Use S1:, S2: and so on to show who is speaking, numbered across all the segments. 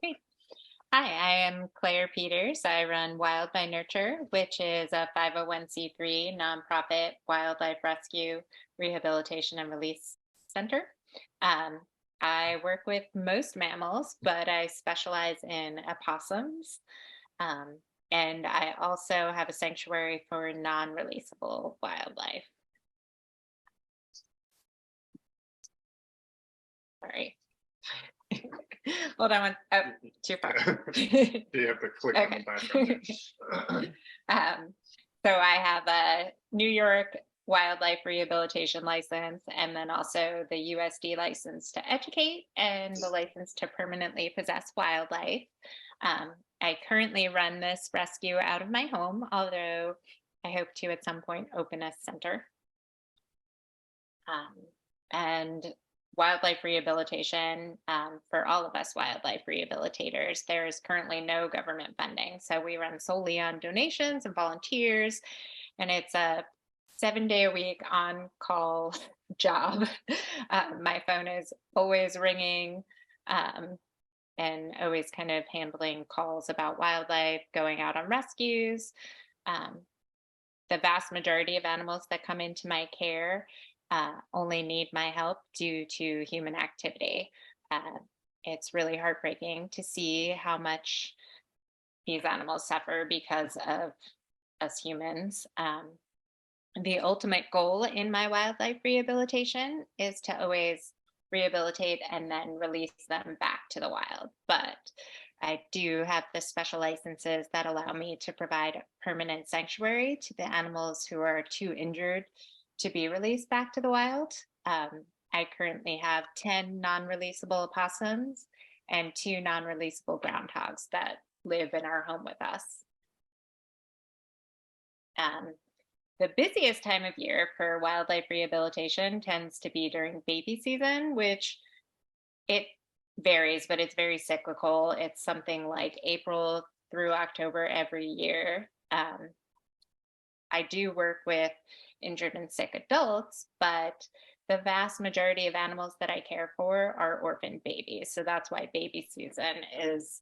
S1: Great. Hi, I am Claire Peters. I run Wild by Nurture, which is a 501c3 nonprofit wildlife rescue, rehabilitation, and release center. Um, I work with most mammals, but I specialize in opossums. Um, and I also have a sanctuary for non releasable wildlife. Sorry. Hold on oh, too far.
S2: You have to click on the
S1: Okay.
S2: background there.
S1: Um, so I have a New York wildlife rehabilitation license and then also the USD license to educate and the license to permanently possess wildlife. Um, I currently run this rescue out of my home, although I hope to at some point open a center. Um, and wildlife rehabilitation, for all of us wildlife rehabilitators, there is currently no government funding. So we run solely on donations and volunteers, and it's a 7 day a week on call job. My phone is always ringing. And always kind of handling calls about wildlife, going out on rescues. Um, the vast majority of animals that come into my care only need my help due to human activity. Uh, it's really heartbreaking to see how much these animals suffer because of us humans. The ultimate goal in my wildlife rehabilitation is to always rehabilitate and then release them back to the wild. But I do have the special licenses that allow me to provide permanent sanctuary to the animals who are too injured to be released back to the wild. I currently have 10 non releasable opossums and 2 non releasable groundhogs that live in our home with us. Um, the busiest time of year for wildlife rehabilitation tends to be during baby season, which it varies, but it's very cyclical. It's something like April through October every year. I do work with injured and sick adults, but the vast majority of animals that I care for are orphan babies. So that's why baby season is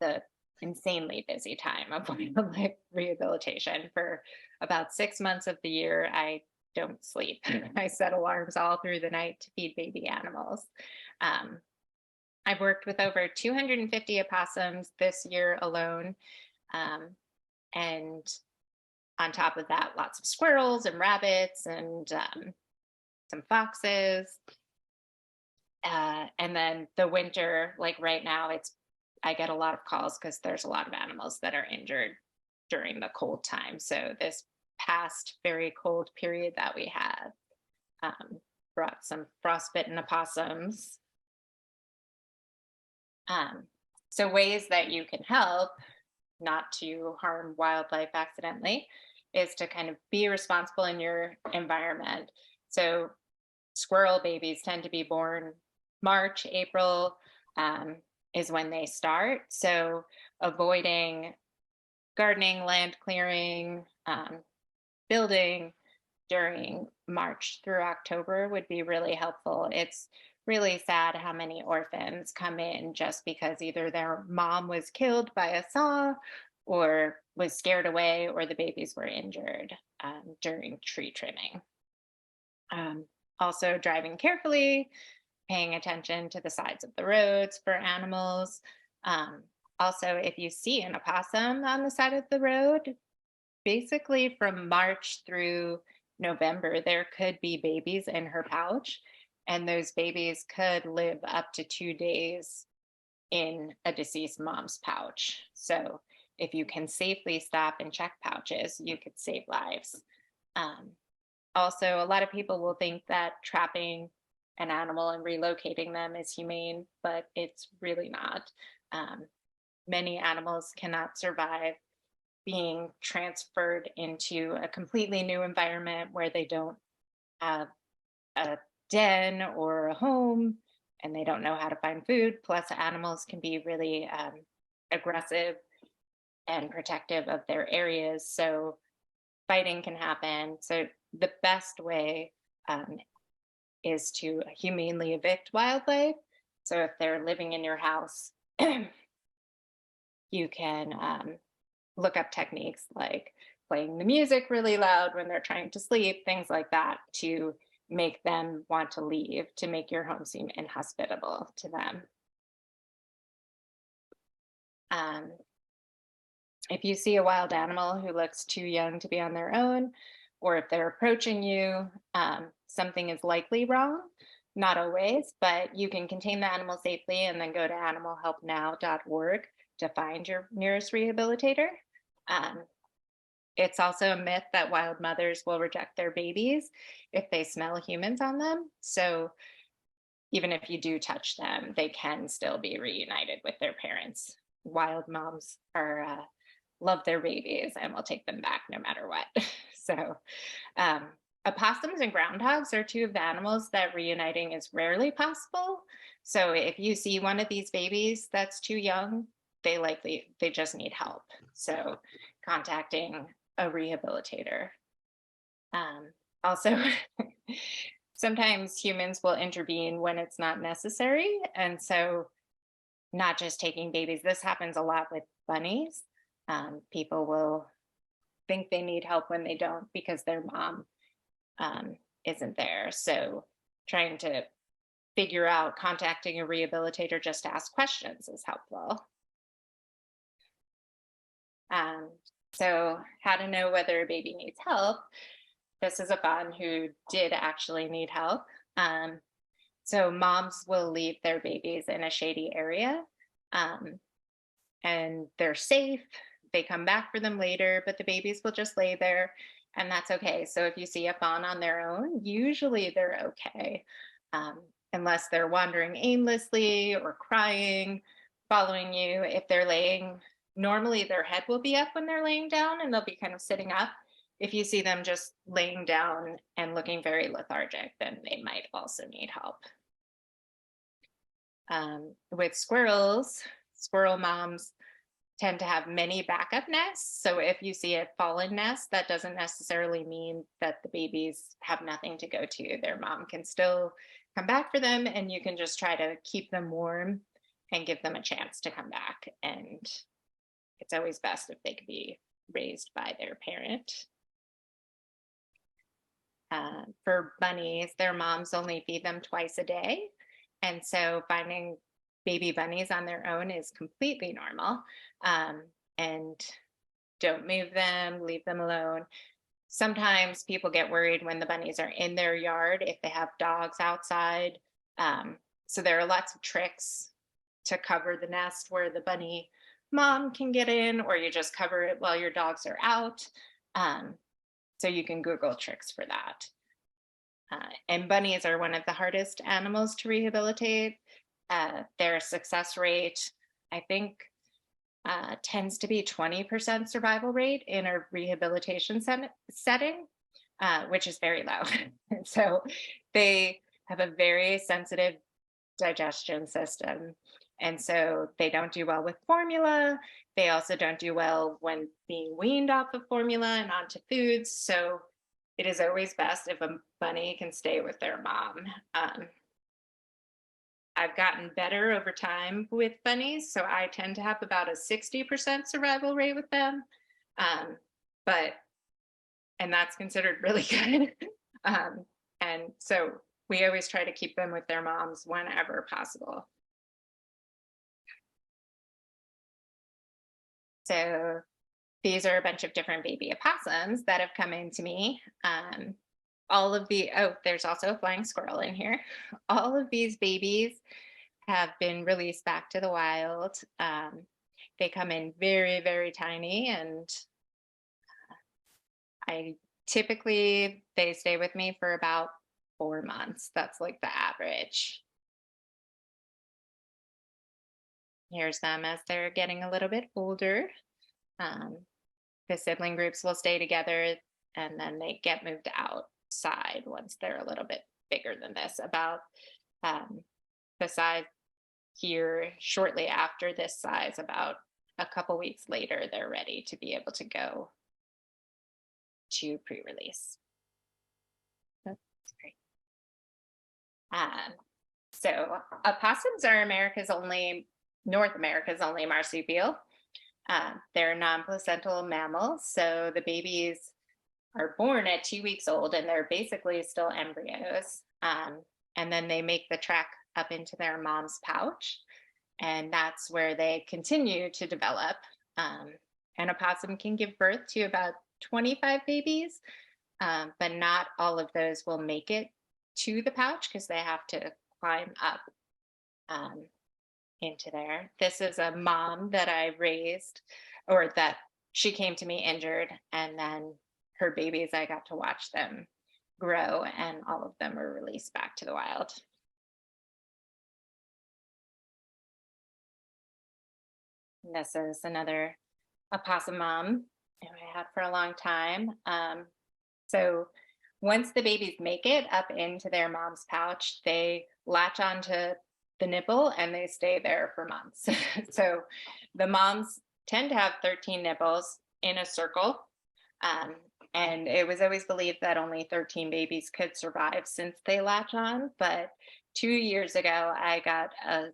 S1: the insanely busy time of wildlife rehabilitation. For about 6 months of the year, I don't sleep. I set alarms all through the night to feed baby animals. Um, I've worked with over 250 opossums this year alone. Um, and on top of that, lots of squirrels and rabbits and some foxes. And then the winter, like right now, I get a lot of calls because there's a lot of animals that are injured during the cold time. So this past very cold period that we had brought some frostbitten opossums. So ways that you can help not to harm wildlife accidentally is to kind of be responsible in your environment. So squirrel babies tend to be born March, April is when they start. So avoiding gardening, land clearing, building during March through October would be really helpful. It's really sad how many orphans come in just because either their mom was killed by a saw or was scared away or the babies were injured during tree trimming. Um, Also, driving carefully, paying attention to the sides of the roads for animals. Um, Also, if you see an opossum on the side of the road, basically from March through November, there could be babies in her pouch, and those babies could live up to 2 days in a deceased mom's pouch. So, if you can safely stop and check pouches, you could save lives. Um, Also, a lot of people will think that trapping an animal and relocating them is humane, but it's really not. Um, Many animals cannot survive being transferred into a completely new environment where they don't have a den or a home and they don't know how to find food. Plus, animals can be really aggressive and protective of their areas. So, fighting can happen. So, the best way um, is to humanely evict wildlife. So, if they're living in your house, You can look up techniques like playing the music really loud when they're trying to sleep, things like that, to make them want to leave, to make your home seem inhospitable to them. Um, if you see a wild animal who looks too young to be on their own, or if they're approaching you, something is likely wrong. Not always, but you can contain the animal safely and then go to animalhelpnow.org to find your nearest rehabilitator. Um, it's also a myth that wild mothers will reject their babies if they smell humans on them. So even if you do touch them, they can still be reunited with their parents. Wild moms are love their babies and will take them back no matter what. So, um, opossums and groundhogs are two of the animals that reuniting is rarely possible. So, if you see one of these babies that's too young, they just need help. So, contacting a rehabilitator. Also, sometimes humans will intervene when it's not necessary, and so not just taking babies. This happens a lot with bunnies. People will think they need help when they don't because their mom isn't there. So trying to figure out contacting a rehabilitator just to ask questions is helpful. Um, so how to know whether a baby needs help. This is a fawn who did actually need help. Um, so moms will leave their babies in a shady area, um, and they're safe. They come back for them later, but the babies will just lay there, and that's okay. So if you see a fawn on their own, usually they're okay, um, unless they're wandering aimlessly or crying, following you. If they're laying, normally their head will be up when they're laying down, and they'll be kind of sitting up. If you see them just laying down and looking very lethargic, then they might also need help. With squirrels, squirrel moms tend to have many backup nests. So if you see a fallen nest, that doesn't necessarily mean that the babies have nothing to go to. Their mom can still come back for them, and you can just try to keep them warm and give them a chance to come back. And it's always best if they could be raised by their parent. For bunnies, their moms only feed them twice a day. And so finding baby bunnies on their own is completely normal. And don't move them, leave them alone. Sometimes people get worried when the bunnies are in their yard if they have dogs outside. So there are lots of tricks to cover the nest where the bunny mom can get in, or you just cover it while your dogs are out. So you can Google tricks for that. And bunnies are one of the hardest animals to rehabilitate. Their success rate, I think, tends to be 20% survival rate in a rehabilitation setting, which is very low. So they have a very sensitive digestion system. And so they don't do well with formula. They also don't do well when being weaned off of formula and onto foods. So it is always best if a bunny can stay with their mom. I've gotten better over time with bunnies, so I tend to have about a 60% survival rate with them. Um, but, and that's considered really good. um, and so we always try to keep them with their moms whenever possible. So these are a bunch of different baby opossums that have come in to me. There's also a flying squirrel in here. All of these babies have been released back to the wild. They come in very, very tiny, and I typically they stay with me for about 4 months. That's like the average. Here's them as they're getting a little bit older. Um, the sibling groups will stay together, and then they get moved outside once they're a little bit bigger than this, about the size here. Shortly after this size, about a couple weeks later, they're ready to be able to go to pre-release. That's great. So opossums are North America's only marsupial. They're non-placental mammals, so the babies are born at 2 weeks old and they're basically still embryos. And then they make the trek up into their mom's pouch, and that's where they continue to develop. Um, and a possum can give birth to about 25 babies, but not all of those will make it to the pouch because they have to climb up um, into there. This is a mom that I raised, or that she came to me injured, and then her babies, I got to watch them grow, and all of them were released back to the wild. And this is another opossum mom who I had for a long time. So once the babies make it up into their mom's pouch, they latch onto the nipple and they stay there for months. So the moms tend to have 13 nipples in a circle. Um, and it was always believed that only 13 babies could survive since they latch on. But 2 years ago, I got a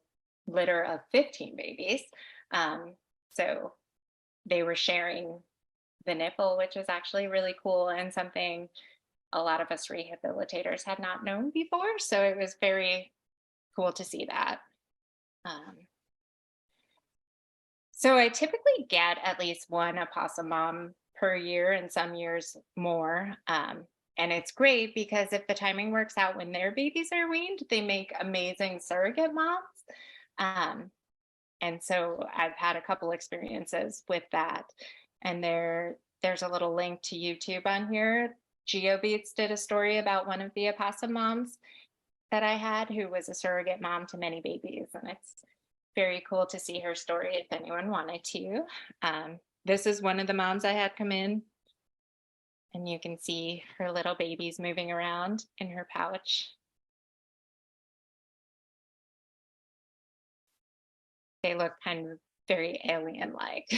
S1: litter of 15 babies. Um, so they were sharing the nipple, which is actually really cool and something a lot of us rehabilitators had not known before. So it was very cool to see that. Um, so I typically get at least one opossum mom per year, and some years more. And it's great because if the timing works out when their babies are weaned, they make amazing surrogate moms. Um, and so I've had a couple experiences with that. And there's a little link to YouTube on here. GeoBeats did a story about one of the opossum moms that I had, who was a surrogate mom to many babies. And it's very cool to see her story if anyone wanted to. This is one of the moms I had come in, and you can see her little babies moving around in her pouch. They look kind of very alien like.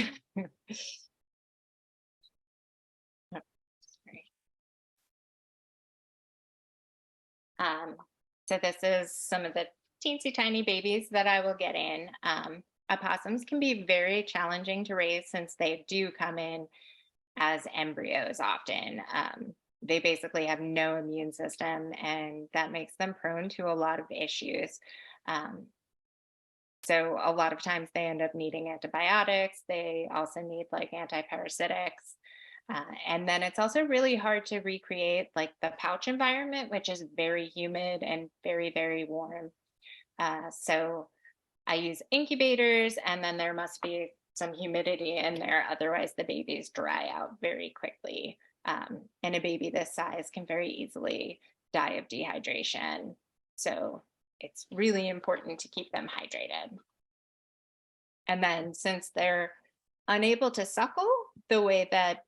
S1: Um, so this is some of the teensy tiny babies that I will get in. Opossums can be very challenging to raise since they do come in as embryos often. They basically have no immune system, and that makes them prone to a lot of issues. Um, so a lot of times they end up needing antibiotics. They also need like antiparasitics. And then it's also really hard to recreate like the pouch environment, which is very humid and very, very warm. So I use incubators, and then there must be some humidity in there. Otherwise, the babies dry out very quickly. And a baby this size can very easily die of dehydration. So it's really important to keep them hydrated. And then since they're unable to suckle the way that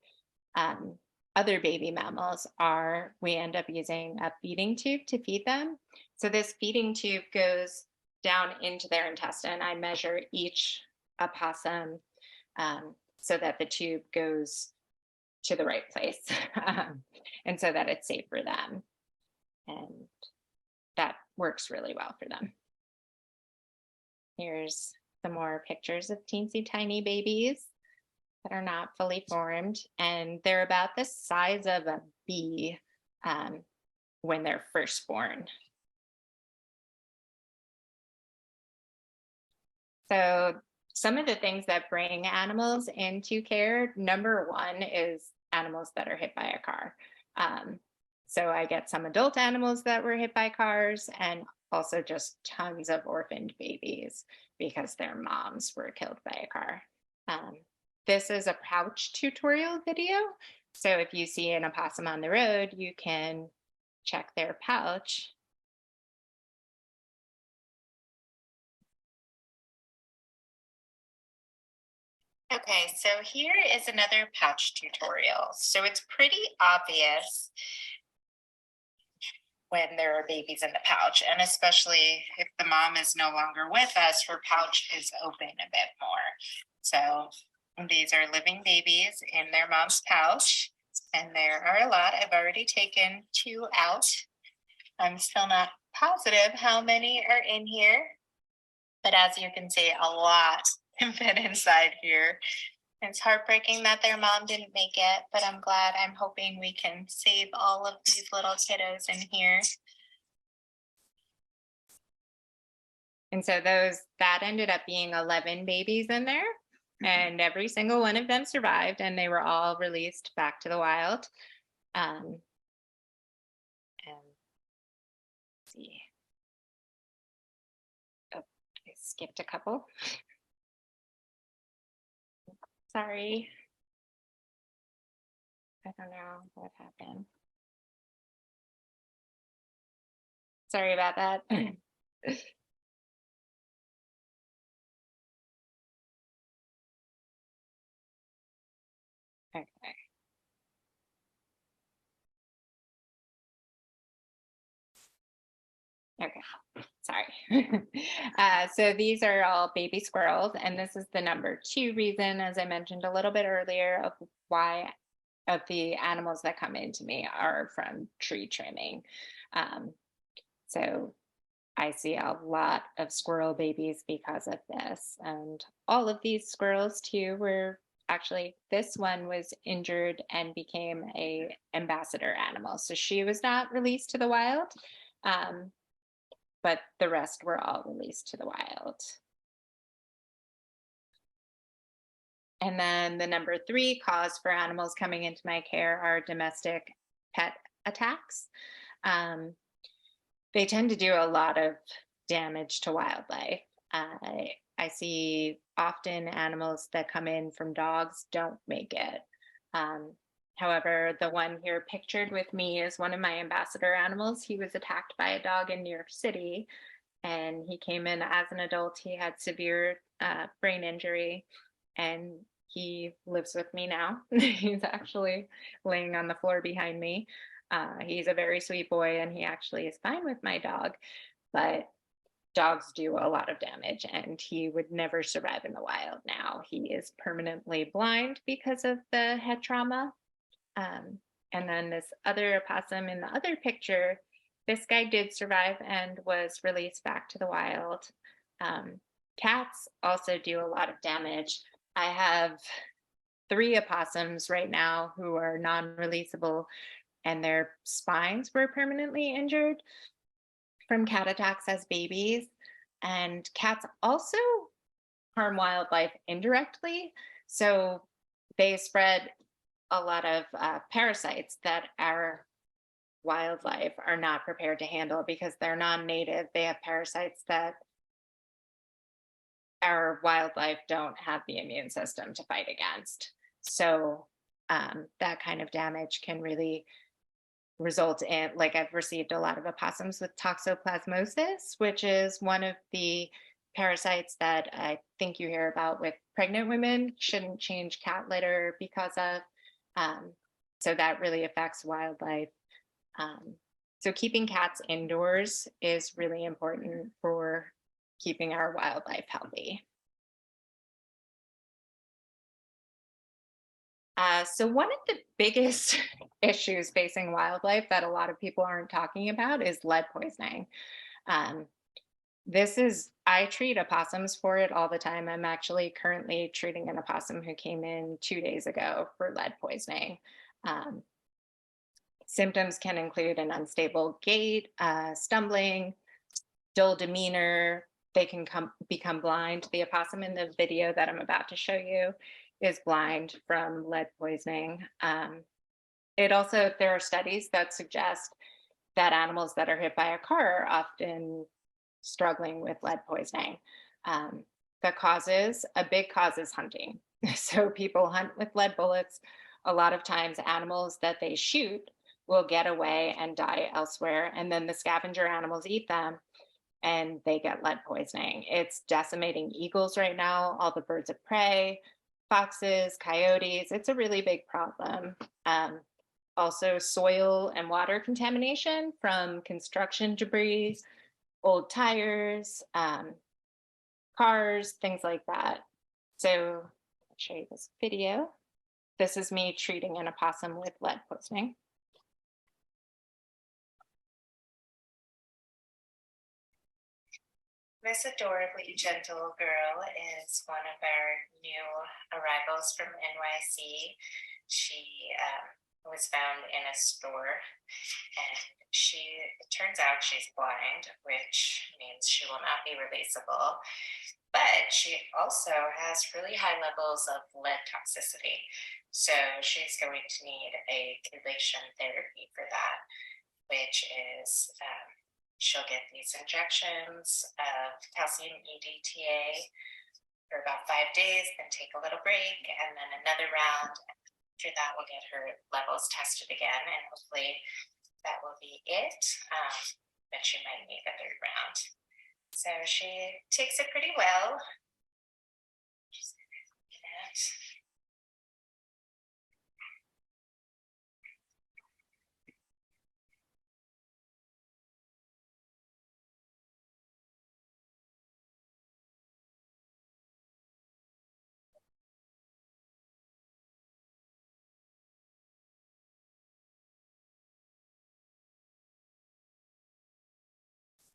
S1: um, other baby mammals are, we end up using a feeding tube to feed them. So this feeding tube goes down into their intestine. I measure each opossum so that the tube goes to the right place and so that it's safe for them. And that works really well for them. Here's some more pictures of teensy tiny babies that are not fully formed, and they're about the size of a bee when they're first born. So some of the things that bring animals into care, number one is animals that are hit by a car. So I get some adult animals that were hit by cars, and also just tons of orphaned babies because their moms were killed by a car. This is a pouch tutorial video. So if you see an opossum on the road, you can check their pouch. Okay, so here is another pouch tutorial. So it's pretty obvious when there are babies in the pouch, and especially if the mom is no longer with us, her pouch is open a bit more. So these are living babies in their mom's pouch, and there are a lot. I've already taken 2 out. I'm still not positive how many are in here, but as you can see, a lot can fit inside here.
S3: It's heartbreaking that their mom didn't make it, but I'm hoping we can save all of these little kiddos in here.
S1: And so that ended up being 11 babies in there, and every single one of them survived, and they were all released back to the wild. And let's see. Oh, I skipped a couple. Sorry. I don't know what happened. Sorry about that. Okay. Okay, sorry. So these are all baby squirrels, and this is the number 2 reason, as I mentioned a little bit earlier, of why of the animals that come into me are from tree trimming. Um, so I see a lot of squirrel babies because of this, and all of these squirrels too were actually, this one was injured and became a ambassador animal, so she was not released to the wild. Um, but the rest were all released to the wild. And then the number 3 cause for animals coming into my care are domestic pet attacks. Um, they tend to do a lot of damage to wildlife. I see often animals that come in from dogs don't make it. Um, However, the one here pictured with me is one of my ambassador animals. He was attacked by a dog in New York City, and he came in as an adult. He had severe brain injury, and he lives with me now. He's actually laying on the floor behind me. He's a very sweet boy, and he actually is fine with my dog, but dogs do a lot of damage, and he would never survive in the wild now. He is permanently blind because of the head trauma. um, and then this other opossum in the other picture, this guy did survive and was released back to the wild. Um, Cats also do a lot of damage. I have 3 opossums right now who are non-releasable, and their spines were permanently injured from cat attacks as babies. And cats also harm wildlife indirectly. So they spread a lot of parasites that our wildlife are not prepared to handle because they're non-native. They have parasites that our wildlife don't have the immune system to fight against. So that kind of damage can really result in, like, I've received a lot of opossums with toxoplasmosis, which is one of the parasites that I think you hear about with pregnant women shouldn't change cat litter because of. Um, so that really affects wildlife. So keeping cats indoors is really important for keeping our wildlife healthy. So one of the biggest issues facing wildlife that a lot of people aren't talking about is lead poisoning. Um, I treat opossums for it all the time. I'm actually currently treating an opossum who came in 2 days ago for lead poisoning. Um, Symptoms can include an unstable gait, stumbling, dull demeanor. They can become blind. The opossum in the video that I'm about to show you is blind from lead poisoning. There are studies that suggest that animals that are hit by a car are often struggling with lead poisoning. Um, a big cause is hunting. So people hunt with lead bullets. A lot of times, animals that they shoot will get away and die elsewhere, and then the scavenger animals eat them and they get lead poisoning. It's decimating eagles right now, all the birds of prey, foxes, coyotes. It's a really big problem. Also, soil and water contamination from construction debris, old tires, cars, things like that. So I'll show you this video. This is me treating an opossum with lead poisoning.
S3: This adorably gentle girl is one of our new arrivals from NYC. She was found in a store, and it turns out she's blind, which means she will not be releasable. But she also has really high levels of lead toxicity. So she's going to need a chelation therapy for that, which is she'll get these injections of calcium EDTA for about 5 days, then take a little break, and then another round. After that, we'll get her levels tested again, and hopefully that will be it. But she might need a third round. So she takes it pretty well. Just looking at.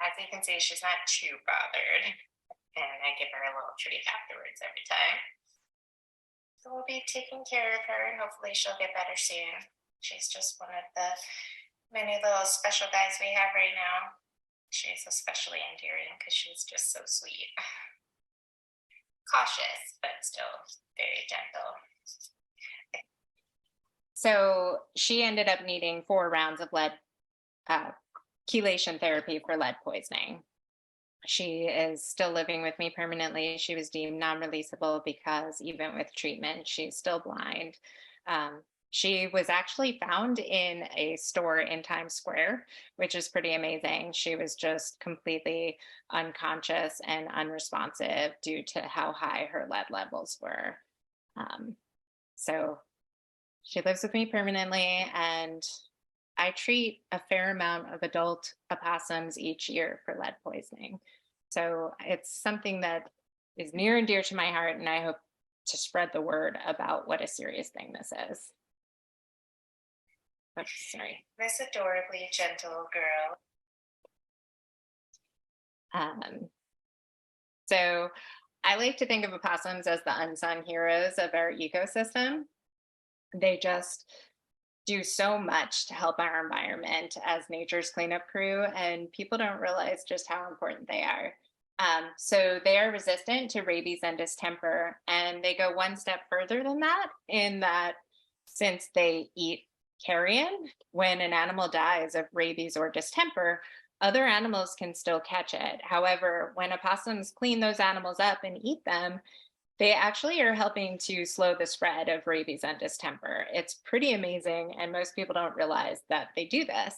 S3: As you can see, she's not too bothered, and I give her a little treat afterwards every time. So we'll be taking care of her, and hopefully she'll get better soon. She's just one of the many little special guys we have right now. She's especially endearing because she's just so sweet. Cautious, but still very gentle.
S1: So she ended up needing 4 rounds of lead chelation therapy for lead poisoning. She is still living with me permanently. She was deemed non-releasable because even with treatment, she's still blind. She was actually found in a store in Times Square, which is pretty amazing. She was just completely unconscious and unresponsive due to how high her lead levels were. So she lives with me permanently, and I treat a fair amount of adult opossums each year for lead poisoning. So it's something that is near and dear to my heart, and I hope to spread the word about what a serious thing this is. Oops, sorry.
S3: This adorably gentle girl.
S1: So I like to think of opossums as the unsung heroes of our ecosystem. They just do so much to help our environment as nature's cleanup crew, and people don't realize just how important they are. So they are resistant to rabies and distemper, and they go one step further than that in that since they eat carrion, when an animal dies of rabies or distemper, other animals can still catch it. However, when opossums clean those animals up and eat them, they actually are helping to slow the spread of rabies and distemper. It's pretty amazing, and most people don't realize that they do this.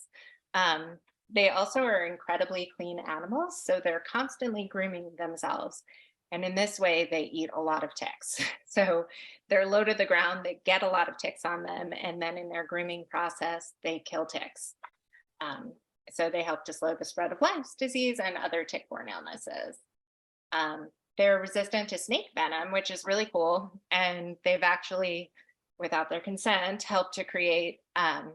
S1: They also are incredibly clean animals, so they're constantly grooming themselves. And in this way, they eat a lot of ticks. So they're low to the ground, they get a lot of ticks on them, and then in their grooming process, they kill ticks. So they help to slow the spread of Lyme's disease and other tick-borne illnesses. They're resistant to snake venom, which is really cool. And they've actually, without their consent, helped to create an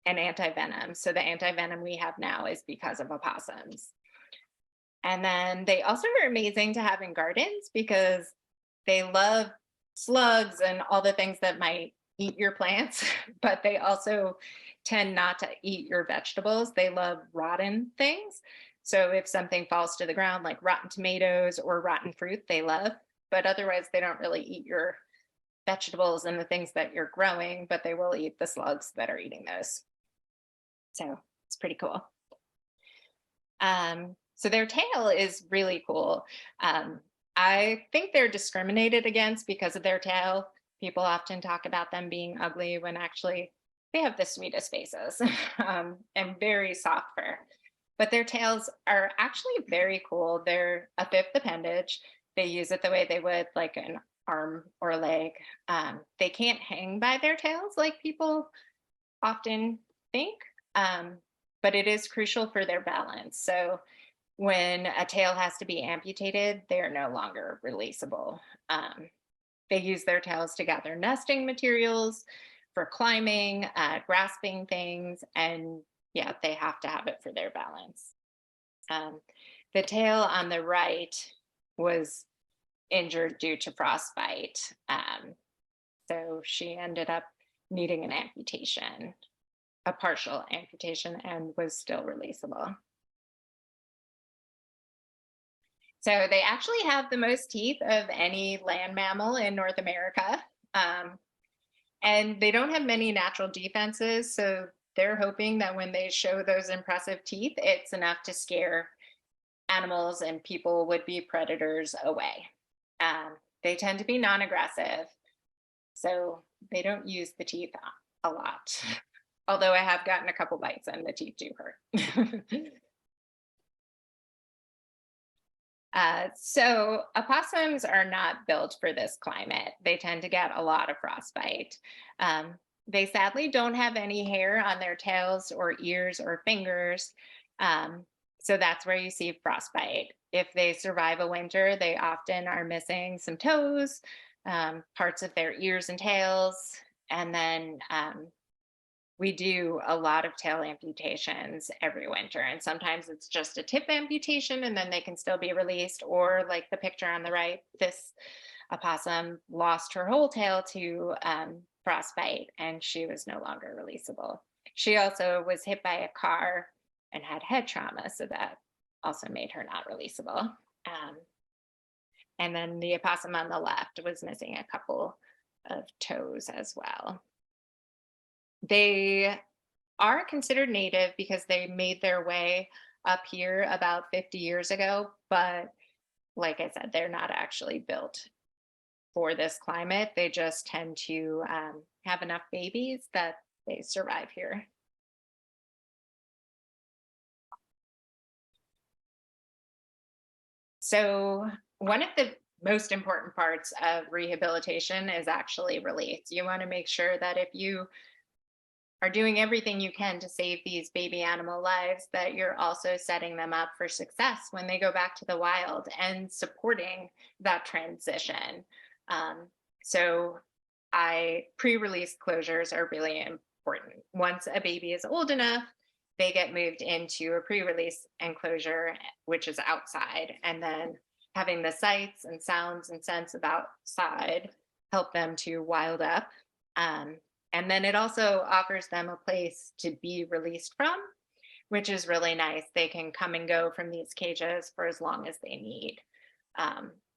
S1: anti-venom. So the anti-venom we have now is because of opossums. And then they also are amazing to have in gardens because they love slugs and all the things that might eat your plants, but they also tend not to eat your vegetables. They love rotten things. So if something falls to the ground, like rotten tomatoes or rotten fruit, they love, but otherwise they don't really eat your vegetables and the things that you're growing, but they will eat the slugs that are eating those. So it's pretty cool. So their tail is really cool. I think they're discriminated against because of their tail. People often talk about them being ugly when actually they have the sweetest faces and very soft fur. But their tails are actually very cool. They're a 5th appendage. They use it the way they would like an arm or a leg. They can't hang by their tails like people often think, but it is crucial for their balance. So when a tail has to be amputated, they are no longer releasable. They use their tails to gather nesting materials, for climbing, grasping things, and yeah, they have to have it for their balance. The tail on the right was injured due to frostbite. So she ended up needing an amputation, a partial amputation, and was still releasable. So they actually have the most teeth of any land mammal in North America. And they don't have many natural defenses. So they're hoping that when they show those impressive teeth, it's enough to scare animals and people would-be predators away. They tend to be non-aggressive, so they don't use the teeth a lot. Although I have gotten a couple bites and the teeth do hurt. So opossums are not built for this climate. They tend to get a lot of frostbite. They sadly don't have any hair on their tails or ears or fingers. So that's where you see frostbite. If they survive a winter, they often are missing some toes, parts of their ears and tails, and then we do a lot of tail amputations every winter. And sometimes it's just a tip amputation and then they can still be released. Or like the picture on the right, this opossum lost her whole tail to frostbite and she was no longer releasable. She also was hit by a car and had head trauma, so that also made her not releasable. And then the opossum on the left was missing a couple of toes as well. They are considered native because they made their way up here about 50 years ago, but like I said, they're not actually built for this climate. They just tend to have enough babies that they survive here. So one of the most important parts of rehabilitation is actually release. You want to make sure that if you are doing everything you can to save these baby animal lives, that you're also setting them up for success when they go back to the wild and supporting that transition. So pre-release closures are really important. Once a baby is old enough, they get moved into a pre-release enclosure, which is outside, and then having the sights and sounds and scents of outside help them to wild up. And then it also offers them a place to be released from, which is really nice. They can come and go from these cages for as long as they need,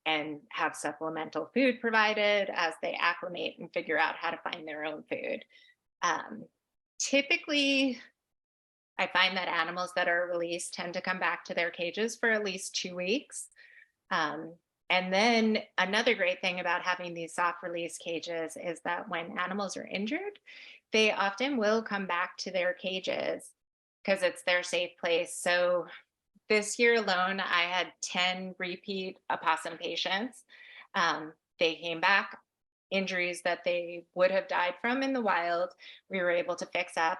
S1: and have supplemental food provided as they acclimate and figure out how to find their own food. Typically, I find that animals that are released tend to come back to their cages for at least 2 weeks. And then another great thing about having these soft release cages is that when animals are injured, they often will come back to their cages because it's their safe place. So this year alone, I had 10 repeat opossum patients. They came back, injuries that they would have died from in the wild. We were able to fix up,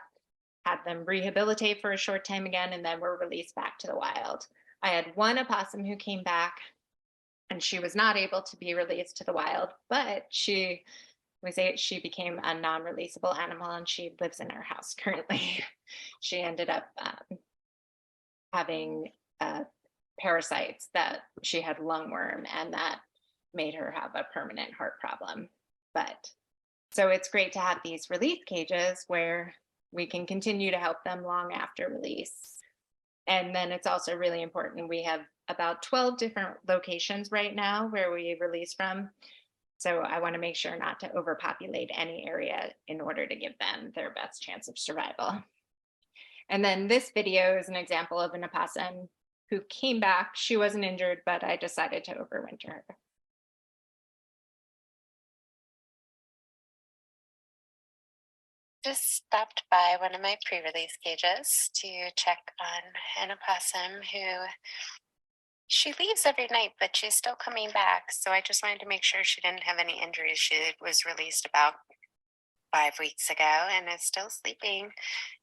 S1: had them rehabilitate for a short time again, and then were released back to the wild. I had one opossum who came back and she was not able to be released to the wild, but she became a non-releasable animal and she lives in our house currently. She ended up having parasites that she had lungworm, and that made her have a permanent heart problem. But so it's great to have these release cages where we can continue to help them long after release. And then it's also really important. We have about 12 different locations right now where we release from. So I want to make sure not to overpopulate any area in order to give them their best chance of survival. And then this video is an example of an opossum who came back. She wasn't injured, but I decided to overwinter her.
S3: Just stopped by one of my pre-release cages to check on an opossum who she leaves every night, but she's still coming back. So I just wanted to make sure she didn't have any injuries. She was released about 5 weeks ago and is still sleeping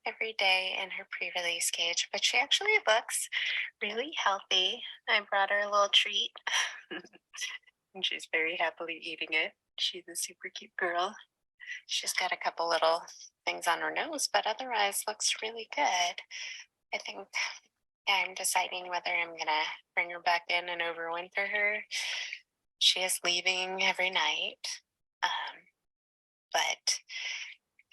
S3: every day in her pre-release cage, but she actually looks really healthy. I brought her a little treat and she's very happily eating it. She's a super cute girl. She's got a couple little things on her nose, but otherwise looks really good. I think Yeah, I'm deciding whether I'm gonna bring her back in and overwinter her. She is leaving every night, but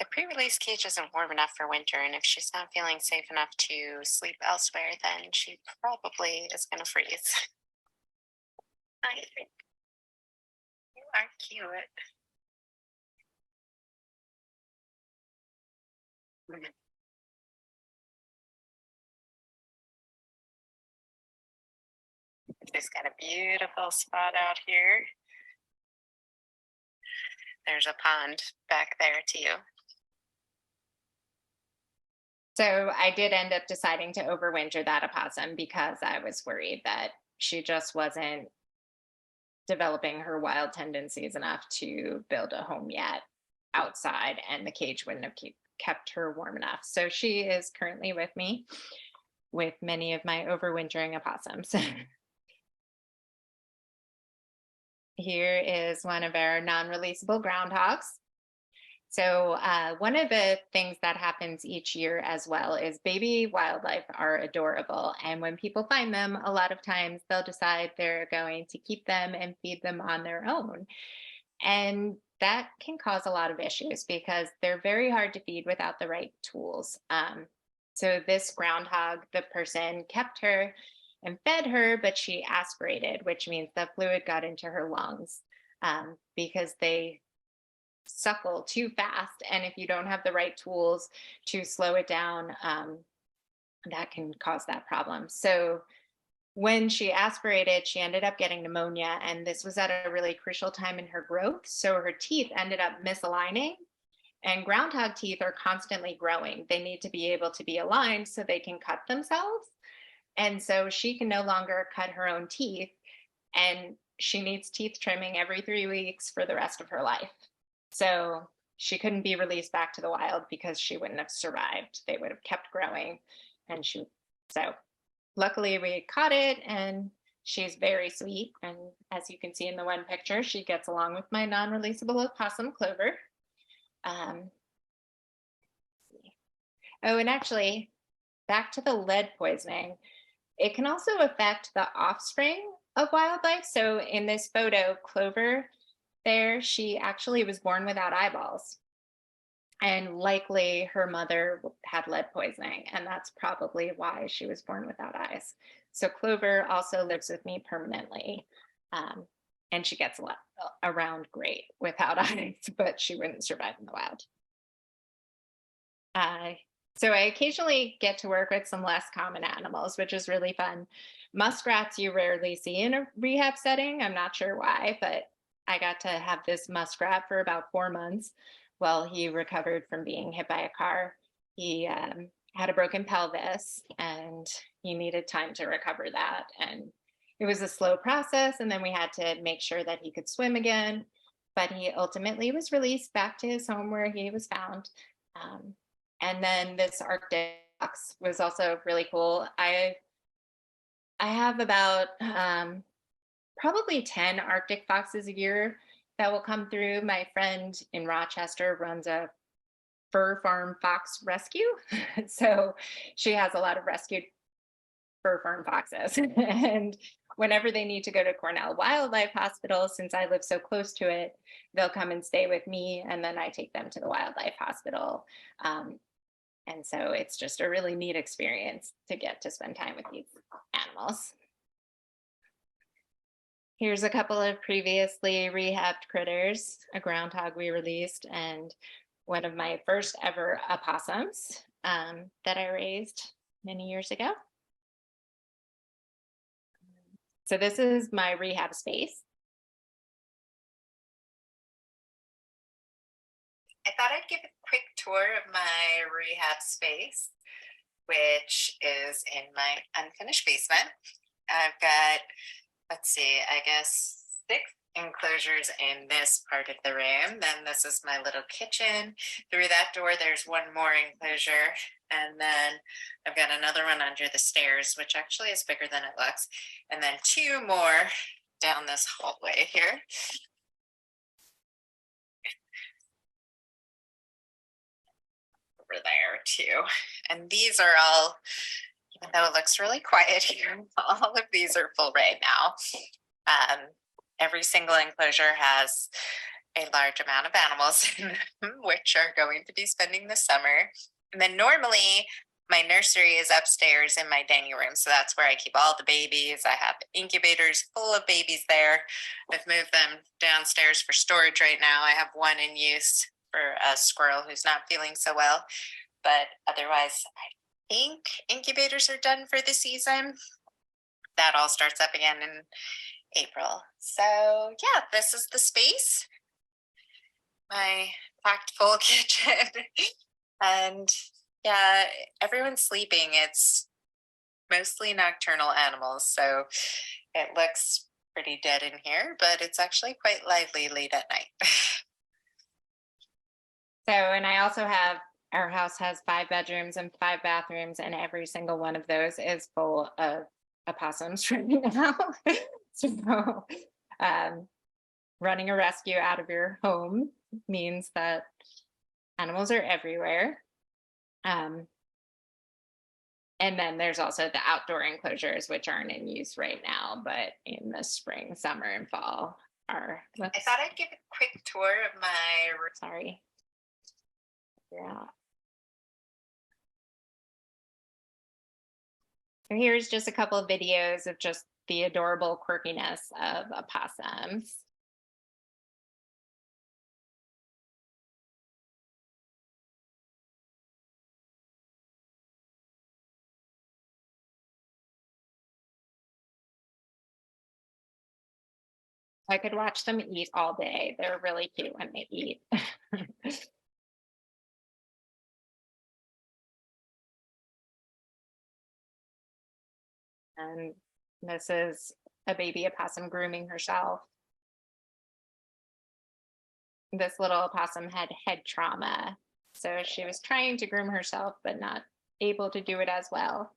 S3: the pre-release cage isn't warm enough for winter, and if she's not feeling safe enough to sleep elsewhere, then she probably is gonna freeze. I think you are cute. She's got a beautiful spot out here. There's a pond back there too.
S1: So I did end up deciding to overwinter that opossum because I was worried that she just wasn't developing her wild tendencies enough to build a home yet outside, and the cage wouldn't have kept her warm enough. So she is currently with me with many of my overwintering opossums. Here is one of our non-releasable groundhogs. So one of the things that happens each year as well is baby wildlife are adorable. And when people find them, a lot of times they'll decide they're going to keep them and feed them on their own. And that can cause a lot of issues because they're very hard to feed without the right tools. So this groundhog, the person kept her and fed her, but she aspirated, which means the fluid got into her lungs because they suckle too fast. And if you don't have the right tools to slow it down, that can cause that problem. So when she aspirated, she ended up getting pneumonia. And this was at a really crucial time in her growth. So her teeth ended up misaligning. And groundhog teeth are constantly growing. They need to be able to be aligned so they can cut themselves. And so she can no longer cut her own teeth. And she needs teeth trimming every 3 weeks for the rest of her life. So she couldn't be released back to the wild because she wouldn't have survived. They would have kept growing. And so luckily we caught it, and she's very sweet. And as you can see in the one picture, she gets along with my non-releasable opossum Clover. Oh, and actually, back to the lead poisoning, it can also affect the offspring of wildlife. So in this photo, Clover, there, she actually was born without eyeballs. And likely her mother had lead poisoning, and that's probably why she was born without eyes. So Clover also lives with me permanently. And she gets around great without eyes, but she wouldn't survive in the wild. So I occasionally get to work with some less common animals, which is really fun. Muskrats you rarely see in a rehab setting. I'm not sure why, but I got to have this muskrat for about 4 months while he recovered from being hit by a car. He had a broken pelvis and he needed time to recover that. And it was a slow process. And then we had to make sure that he could swim again. But he ultimately was released back to his home where he was found. And then this Arctic fox was also really cool. I have about probably 10 Arctic foxes a year that will come through. My friend in Rochester runs a fur farm fox rescue. So she has a lot of rescued fur farm foxes. And whenever they need to go to Cornell Wildlife Hospital, since I live so close to it, they'll come and stay with me. And then I take them to the wildlife hospital. And so it's just a really neat experience to get to spend time with these animals. Here's a couple of previously rehabbed critters, a groundhog we released, and one of my first ever opossums that I raised many years ago. So this is my rehab space.
S3: I thought I'd give a quick tour of my rehab space, which is in my unfinished basement. I've got, let's see, I guess 6 enclosures in this part of the room. Then this is my little kitchen. Through that door, there's one more enclosure. And then I've got another one under the stairs, which actually is bigger than it looks. And then 2 more down this hallway here. Over there too. And these are all even though it looks really quiet here, all of these are full right now. Every single enclosure has a large amount of animals in them, which are going to be spending the summer. And then normally my nursery is upstairs in my dining room. So that's where I keep all the babies. I have incubators full of babies there. I've moved them downstairs for storage right now. I have one in use for a squirrel who's not feeling so well. But otherwise, I think incubators are done for the season. That all starts up again in April. So yeah, this is the space. My packed full kitchen. And yeah, everyone's sleeping. It's mostly nocturnal animals, so it looks pretty dead in here, but it's actually quite lively late at night.
S1: So, and I also have, our house has 5 bedrooms and 5 bathrooms, and every single one of those is full of opossums right now. So, um, running a rescue out of your home means that animals are everywhere. And then there's also the outdoor enclosures, which aren't in use right now, but in the spring, summer, and fall are.
S3: I thought I'd give a quick tour of my.
S1: Sorry. Yeah. So here's just a couple of videos of just the adorable quirkiness of opossums. I could watch them eat all day. They're really cute when they eat. And this is a baby opossum grooming herself. This little opossum had head trauma, so she was trying to groom herself, but not able to do it as well.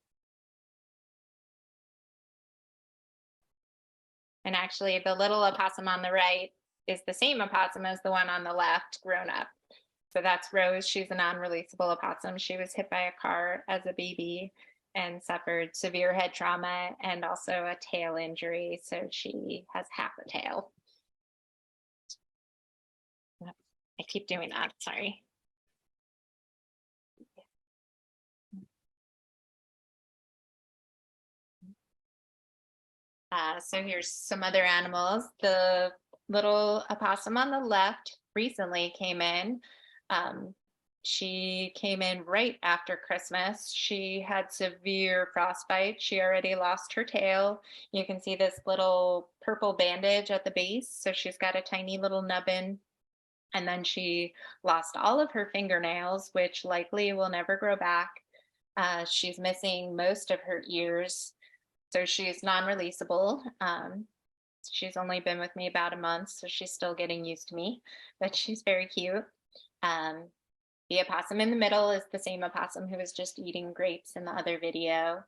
S1: And actually, the little opossum on the right is the same opossum as the one on the left, grown up. So that's Rose. She's a non-releasable opossum. She was hit by a car as a baby and suffered severe head trauma and also a tail injury. So she has half a tail. I keep doing that, sorry. So here's some other animals. The little opossum on the left recently came in. She came in right after Christmas. She had severe frostbite. She already lost her tail. You can see this little purple bandage at the base. So she's got a tiny little nubbin. And then she lost all of her fingernails, which likely will never grow back. She's missing most of her ears. So she's non-releasable. She's only been with me about a month, so she's still getting used to me, but she's very cute. The opossum in the middle is the same opossum who was just eating grapes in the other video.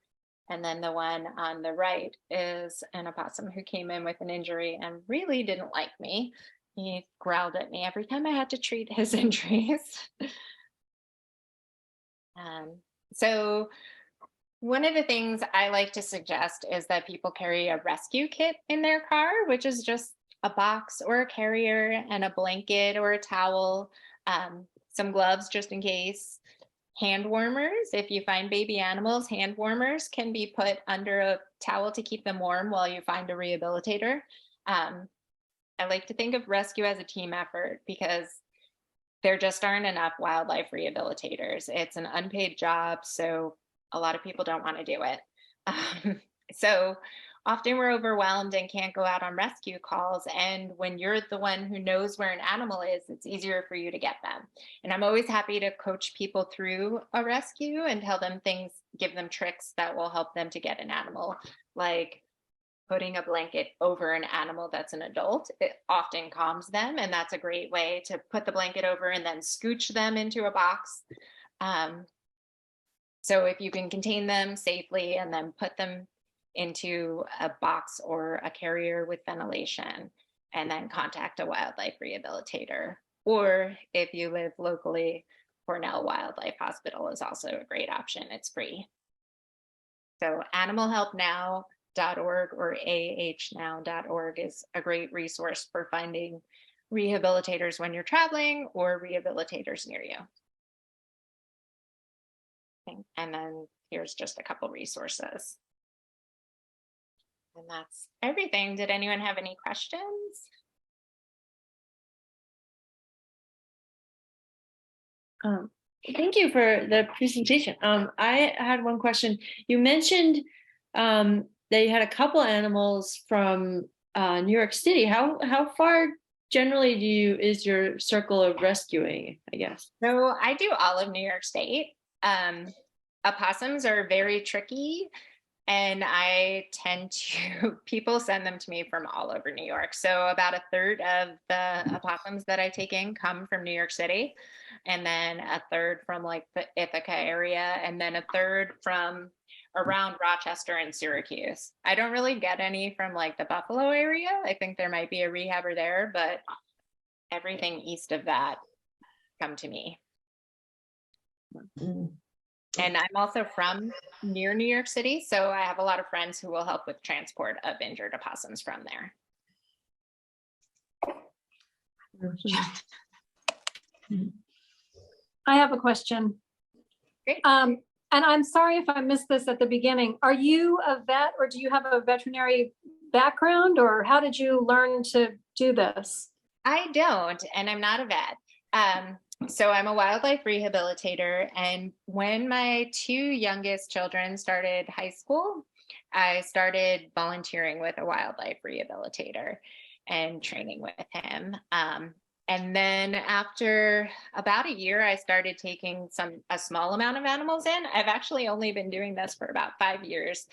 S1: And then the one on the right is an opossum who came in with an injury and really didn't like me. He growled at me every time I had to treat his injuries. So one of the things I like to suggest is that people carry a rescue kit in their car, which is just a box or a carrier and a blanket or a towel, some gloves just in case, hand warmers. If you find baby animals, hand warmers can be put under a towel to keep them warm while you find a rehabilitator. I like to think of rescue as a team effort because there just aren't enough wildlife rehabilitators. It's an unpaid job, so a lot of people don't want to do it. So often we're overwhelmed and can't go out on rescue calls. And when you're the one who knows where an animal is, it's easier for you to get them. And I'm always happy to coach people through a rescue and tell them things, give them tricks that will help them to get an animal, like putting a blanket over an animal that's an adult. It often calms them, and that's a great way to put the blanket over and then scooch them into a box. So if you can contain them safely and then put them into a box or a carrier with ventilation, and then contact a wildlife rehabilitator. Or if you live locally, Cornell Wildlife Hospital is also a great option. It's free. So animalhelpnow.org or ahnow.org is a great resource for finding rehabilitators when you're traveling or rehabilitators near you. And then here's just a couple resources. And that's everything. Did anyone have any questions?
S4: Thank you for the presentation. I had one question. You mentioned that you had a couple animals from New York City. How far generally is your circle of rescuing, I guess?
S1: So I do all of New York State. Opossums are very tricky, and I tend to, people send them to me from all over New York. So about a third of the opossums that I take in come from New York City, and then a third from like the Ithaca area, and then a third from around Rochester and Syracuse. I don't really get any from like the Buffalo area. I think there might be a rehabber there, but everything east of that come to me. And I'm also from near New York City, so I have a lot of friends who will help with transport of injured opossums from there.
S5: I have a question.
S1: Great.
S5: And I'm sorry if I missed this at the beginning. Are you a vet, or do you have a veterinary background, or how did you learn to do this?
S1: I don't, and I'm not a vet. So I'm a wildlife rehabilitator. And when my two youngest children started high school, I started volunteering with a wildlife rehabilitator and training with him. And then after about a year, I started taking a small amount of animals in. I've actually only been doing this for about 5 years.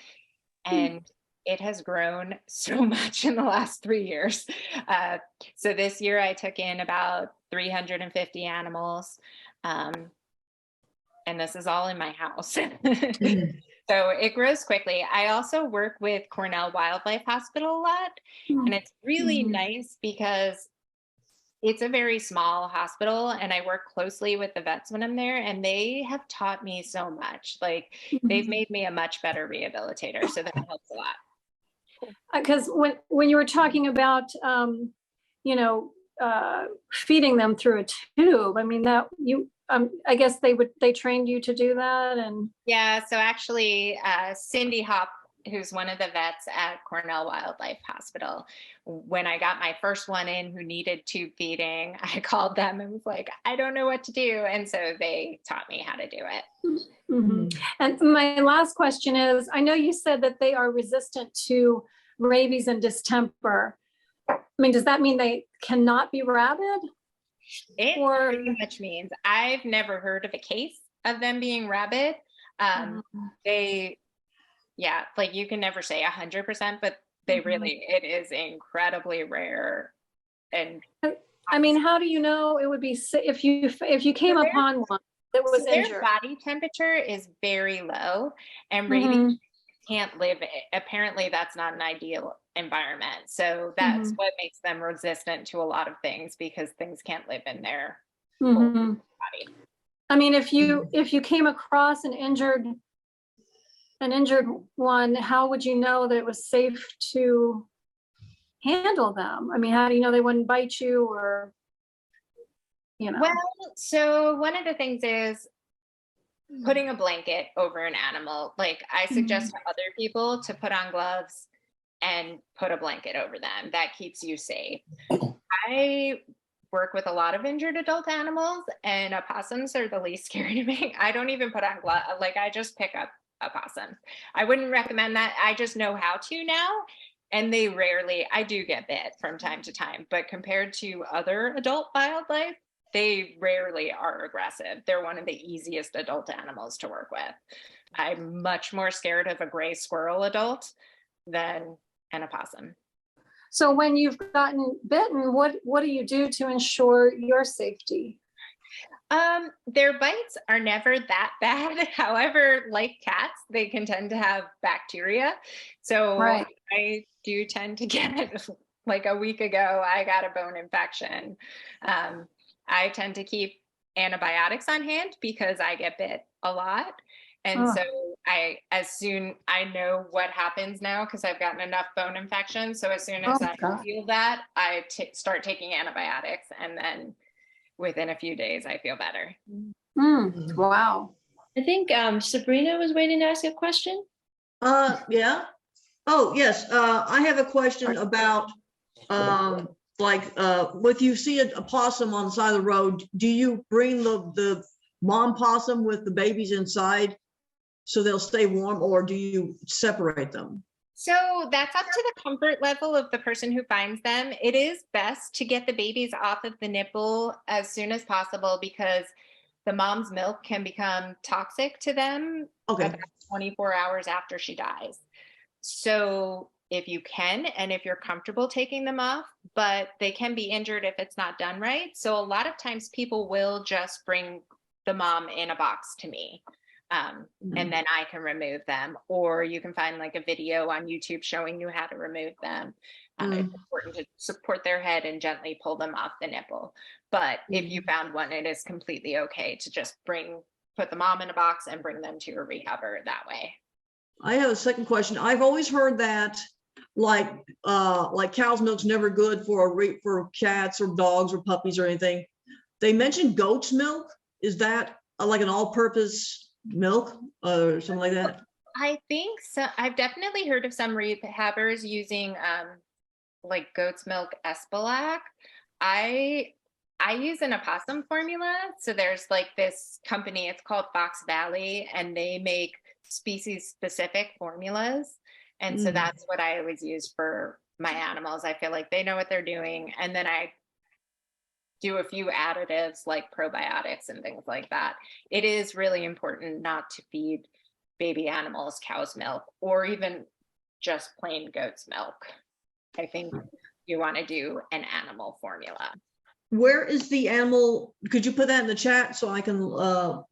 S1: And it has grown so much in the last 3 years. So this year I took in about 350 animals. And this is all in my house. So it grows quickly. I also work with Cornell Wildlife Hospital a lot. And it's really nice because it's a very small hospital, and I work closely with the vets when I'm there, and they have taught me so much. Like they've made me a much better rehabilitator. So that helps a lot.
S5: Because when you were talking about, feeding them through a tube, I mean, that I guess they trained you to do that. And
S1: Yeah, so actually Cindy Hop, who's one of the vets at Cornell Wildlife Hospital, when I got my first one in who needed tube feeding, I called them and was like, I don't know what to do. And so they taught me how to do it.
S5: And my last question is, I know you said that they are resistant to rabies and distemper. I mean, does that mean they cannot be rabid?
S1: It pretty much means I've never heard of a case of them being rabid. Yeah, like you can never say 100%, but they really, it is incredibly rare. And
S5: I mean, how do you know it would be if you came upon one that was injured?
S1: Their body temperature is very low, and rabies can't live. Apparently, that's not an ideal environment. So that's what makes them resistant to a lot of things, because things can't live in their body.
S5: I mean, if you came across an injured one, how would you know that it was safe to handle them? I mean, how do you know they wouldn't bite you, or, Well,
S1: so one of the things is putting a blanket over an animal. Like I suggest to other people to put on gloves and put a blanket over them. That keeps you safe. I work with a lot of injured adult animals, and opossums are the least scary to me. I don't even put on gloves. Like I just pick up opossums. I wouldn't recommend that. I just know how to now. And I do get bit from time to time, but compared to other adult wildlife, they rarely are aggressive. They're one of the easiest adult animals to work with. I'm much more scared of a gray squirrel adult than an opossum.
S5: So when you've gotten bitten, what do you do to ensure your safety?
S1: Their bites are never that bad. However, like cats, they can tend to have bacteria. So I do tend to get, like a week ago, I got a bone infection. I tend to keep antibiotics on hand because I get bit a lot. And so I know what happens now because I've gotten enough bone infections. So as soon as
S5: Oh,
S1: I
S5: God.
S1: feel that, I start taking antibiotics, and then within a few days I feel better.
S5: Wow.
S4: I think Sabrina was waiting to ask a question.
S6: Yeah. Oh, yes. I have a question about, if you see a possum on the side of the road, do you bring the mom possum with the babies inside so they'll stay warm, or do you separate them?
S1: So that's up to the comfort level of the person who finds them. It is best to get the babies off of the nipple as soon as possible because the mom's milk can become toxic to them
S6: Okay.
S1: about 24 hours after she dies. So if you can, and if you're comfortable taking them off, but they can be injured if it's not done right. So a lot of times people will just bring the mom in a box to me. And then I can remove them, or you can find like a video on YouTube showing you how to remove them. It's important to support their head and gently pull them off the nipple. But if you found one, it is completely okay to just put the mom in a box and bring them to a rehabber that way.
S6: I have a second question. I've always heard that like cow's milk's never good for cats or dogs or puppies or anything. They mentioned goat's milk. Is that like an all-purpose milk or something like that?
S1: I think so. I've definitely heard of some rehabbers using like goat's milk Espalac. I use an opossum formula. So there's like this company, it's called Fox Valley, and they make species specific formulas. And so that's what I always use for my animals. I feel like they know what they're doing. And then I do a few additives like probiotics and things like that. It is really important not to feed baby animals cow's milk or even just plain goat's milk. I think you want to do an animal formula.
S6: Where is the animal? Could you put that in the chat so I can, write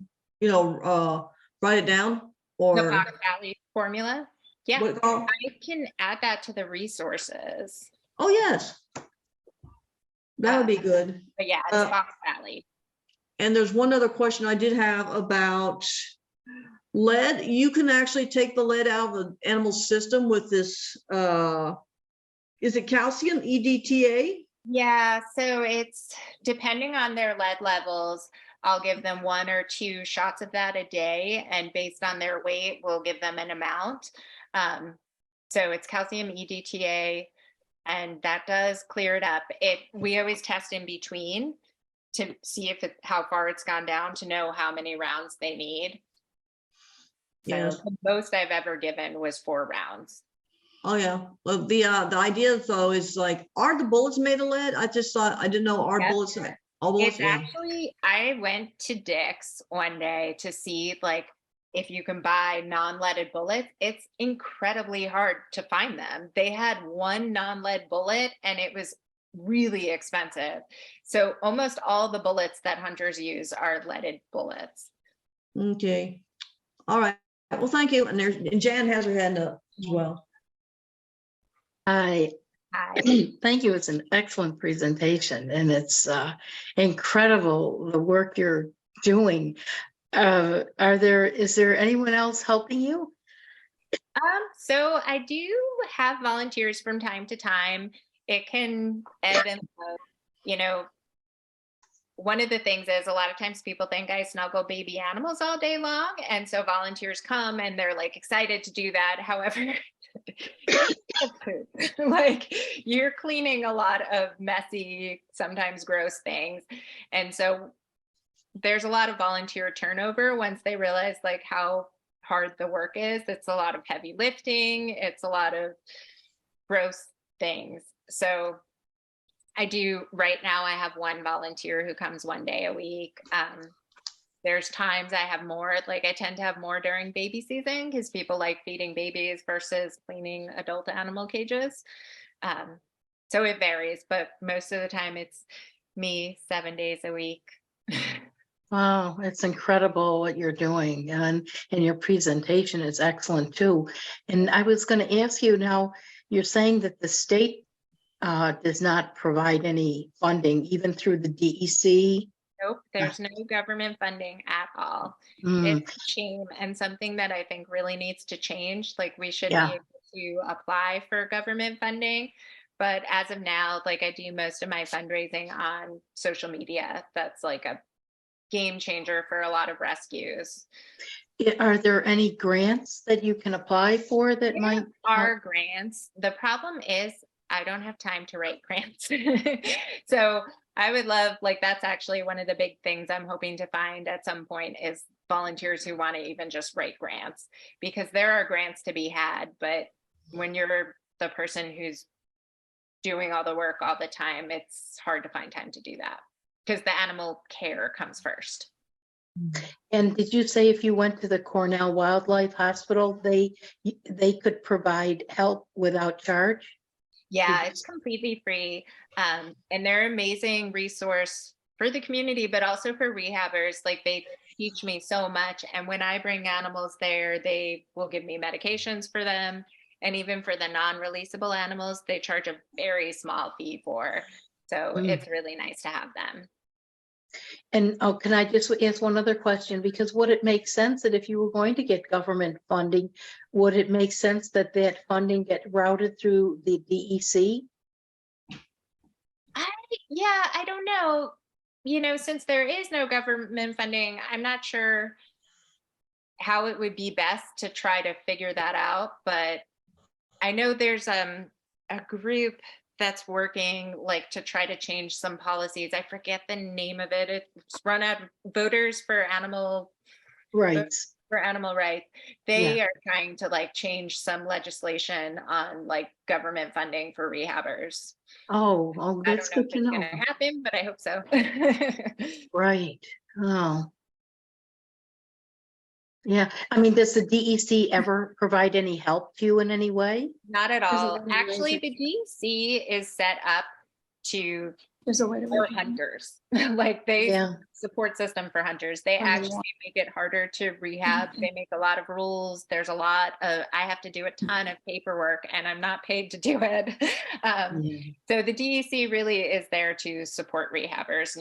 S6: it down?
S1: The
S6: Or
S1: Fox Valley formula. Yeah,
S6: what it called?
S1: I can add that to the resources.
S6: Oh, yes. That would be good.
S1: But yeah, it's Fox Valley.
S6: And there's one other question I did have about lead. You can actually take the lead out of the animal system with this, is it calcium, EDTA?
S1: Yeah, so it's depending on their lead levels. I'll give them 1 or 2 shots of that a day, and based on their weight, we'll give them an amount. So it's calcium, EDTA, and that does clear it up. We always test in between to see how far it's gone down to know how many rounds they need.
S6: Yes.
S1: So the most I've ever given was 4 rounds.
S6: Oh, yeah. Well, the idea though is like, are the bullets made of lead? I just thought, I didn't know our
S1: Yes.
S6: bullets. All bullets.
S1: It's actually, I went to Dick's one day to see like if you can buy non-leaded bullets. It's incredibly hard to find them. They had one non-lead bullet and it was really expensive. So almost all the bullets that hunters use are leaded bullets.
S6: Okay. All right. Well, thank you. And Jan has her hand up as well.
S7: Hi. Thank you. It's an excellent presentation, and it's incredible the work you're doing. Is there anyone else helping you?
S1: So I do have volunteers from time to time. It can ebb and flow. One of the things is a lot of times people think I snuggle baby animals all day long. And so volunteers come and they're like excited to do that. However, like you're cleaning a lot of messy, sometimes gross things. And so there's a lot of volunteer turnover once they realize like how hard the work is. It's a lot of heavy lifting. It's a lot of gross things. So right now I have 1 volunteer who comes 1 day a week. There's times I have more, like I tend to have more during baby season because people like feeding babies versus cleaning adult animal cages. So it varies, but most of the time it's me 7 days a week.
S7: Wow, it's incredible what you're doing, and your presentation is excellent too. And I was going to ask you now, you're saying that the state does not provide any funding, even through the DEC
S1: Nope, there's no government funding at all.
S7: Mm,
S1: It's a shame and something that I think really needs to change. Like we should
S7: Yeah.
S1: be able to apply for government funding. But as of now, like I do most of my fundraising on social media. That's like a game changer for a lot of rescues.
S7: Are there any grants that you can apply for that
S1: There
S7: might?
S1: are grants. The problem is I don't have time to write grants. So I would love, like, that's actually one of the big things I'm hoping to find at some point is volunteers who want to even just write grants because there are grants to be had. But when you're the person who's doing all the work all the time, it's hard to find time to do that because the animal care comes first.
S7: And did you say if you went to the Cornell Wildlife Hospital, they could provide help without charge?
S1: Yeah, it's completely free. And they're an amazing resource for the community, but also for rehabbers. Like they teach me so much. And when I bring animals there, they will give me medications for them. And even for the non-releasable animals, they charge a very small fee for. So it's really nice to have them.
S7: And can I just ask one other question? Because would it make sense that if you were going to get government funding, would it make sense that that funding get routed through the DEC?
S1: I don't know. You know, since there is no government funding, I'm not sure how it would be best to try to figure that out. But I know there's a group that's working like to try to change some policies. I forget the name of it. It's run out voters
S7: Right.
S1: for animal rights.
S7: Yeah.
S1: They are trying to like change some legislation on like government funding for rehabbers.
S7: Oh,
S1: I
S7: that's
S1: don't know
S7: good
S1: if
S7: to
S1: it's
S7: know.
S1: going to happen, but I hope so.
S7: Right. Oh. Yeah. I mean, does the DEC ever provide any help to you in any way?
S1: Not at
S5: There's a
S1: all.
S5: way to raise
S1: Actually,
S5: it.
S1: the DEC is set up to
S5: There's a way to
S1: for
S5: raise it.
S1: hunters. Like they
S7: Yeah.
S1: support system for hunters. They
S5: Under
S1: actually
S5: law.
S1: make it harder to rehab. They make a lot of rules. There's a lot of, I have to do a ton of paperwork and I'm not paid to do it.
S7: Yeah.
S1: So the DEC really is there to support rehabbers,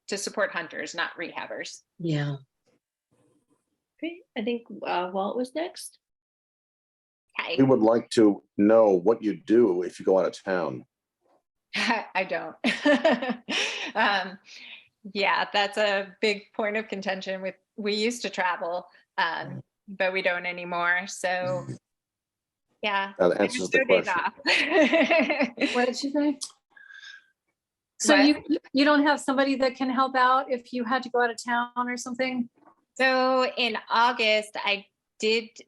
S1: to support hunters, not rehabbers.
S7: Yeah.
S4: Okay, I think Walt was next.
S1: Hi.
S2: We would like to know what you do if you go out of town.
S1: I don't. Yeah, that's a big point of contention we used to travel, but we don't anymore. So yeah,
S2: That answers the
S1: no days
S2: question.
S1: off.
S5: What did she say? So
S1: What?
S5: you don't have somebody that can help out if you had to go out of town or something?
S1: So in August,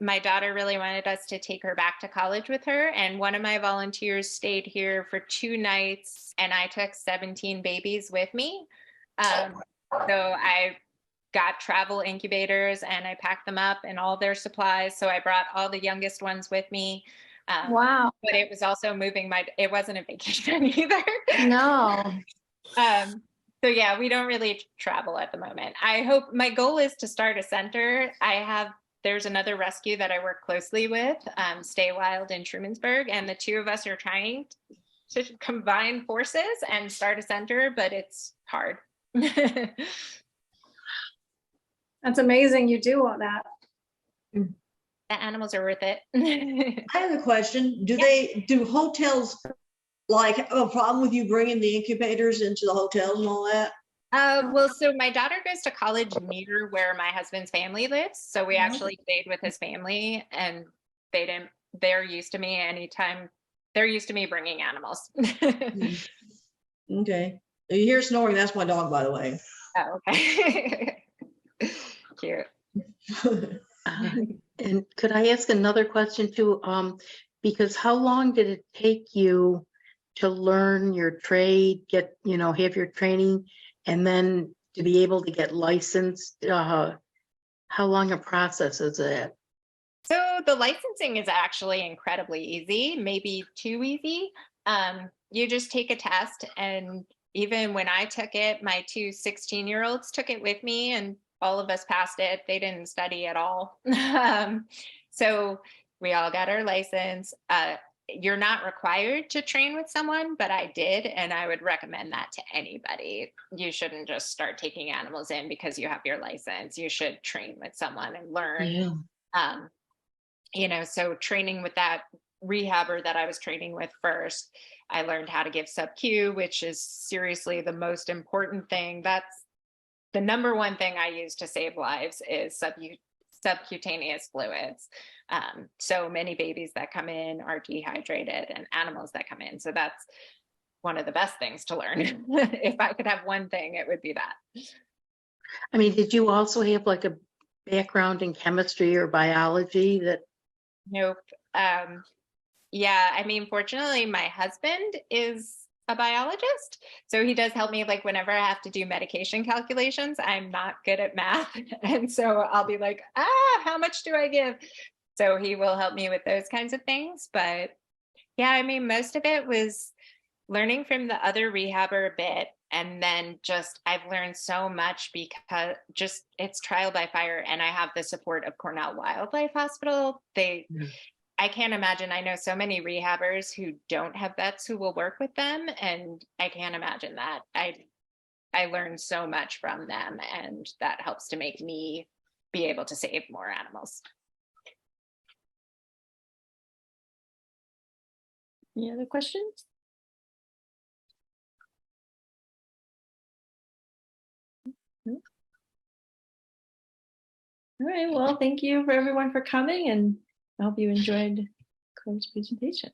S1: my daughter really wanted us to take her back to college with her. And one of my volunteers stayed here for 2 nights and I took 17 babies with me. So I got travel incubators and I packed them up and all their supplies. So I brought all the youngest ones with me.
S5: Wow.
S1: But it was also it wasn't a vacation either.
S5: No.
S1: So yeah, we don't really travel at the moment. My goal is to start a center. There's another rescue that I work closely with, Stay Wild in Trumansburg, and the two of us are trying to combine forces and start a center, but it's hard.
S5: That's amazing you do all that.
S1: The animals are worth it.
S6: I have a question. Do hotels like have a problem with you bringing the incubators into the hotels and all that?
S1: Well, so my daughter goes to college near where my husband's family lives. So we actually stayed with his family and they're used to me bringing animals.
S6: Okay. You hear snoring, that's my dog, by the way.
S1: Oh, okay. Cute.
S7: And could I ask another question too? Because how long did it take you to learn your trade, have your training, and then to be able to get licensed? How long a process is it?
S1: So the licensing is actually incredibly easy, maybe too easy. You just take a test, and even when I took it, my 2 16-year-olds took it with me and all of us passed it. They didn't study at all. So we all got our license. you're not required to train with someone, but I did, and I would recommend that to anybody. You shouldn't just start taking animals in because you have your license. You should train with someone and learn.
S6: Yeah.
S1: So training with that rehabber that I was training with first, I learned how to give sub-Q, which is seriously the most important thing. That's the number one thing I use to save lives is subcutaneous fluids. So many babies that come in are dehydrated and animals that come in. So that's one of the best things to learn. If I could have one thing, it would be that.
S7: I mean, did you also have like a background in chemistry or biology that?
S1: Nope. Yeah, I mean, fortunately, my husband is a biologist. So he does help me, like whenever I have to do medication calculations, I'm not good at math. And so I'll be like, how much do I give? So he will help me with those kinds of things. But yeah, I mean, most of it was learning from the other rehabber a bit. And then just, I've learned so much because just it's trial by fire. And I have the support of Cornell Wildlife Hospital. I can't imagine. I know so many rehabbers who don't have vets who will work with them, and I can't imagine that. I learned so much from them, and that helps to make me be able to save more animals.
S4: Any other questions? All right, well, thank you for everyone for coming, and I hope you enjoyed Claire's presentation.